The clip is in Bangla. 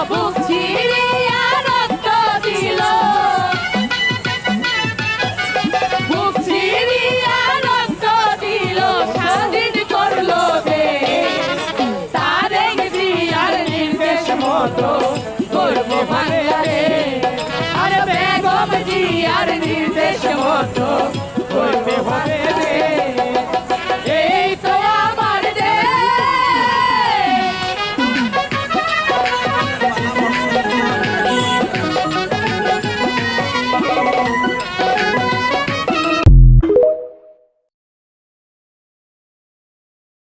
বুক চিরিয়া রক্ত দিল, বুক চিরিয়া রক্ত দিল, স্বাধীন করলো দেশ। তারেক জিয়ার নির্দেশ মতো করবো বাংলাদেশ, আর বেগম জিয়ার নির্দেশ মতো করবে বাংলাদেশ।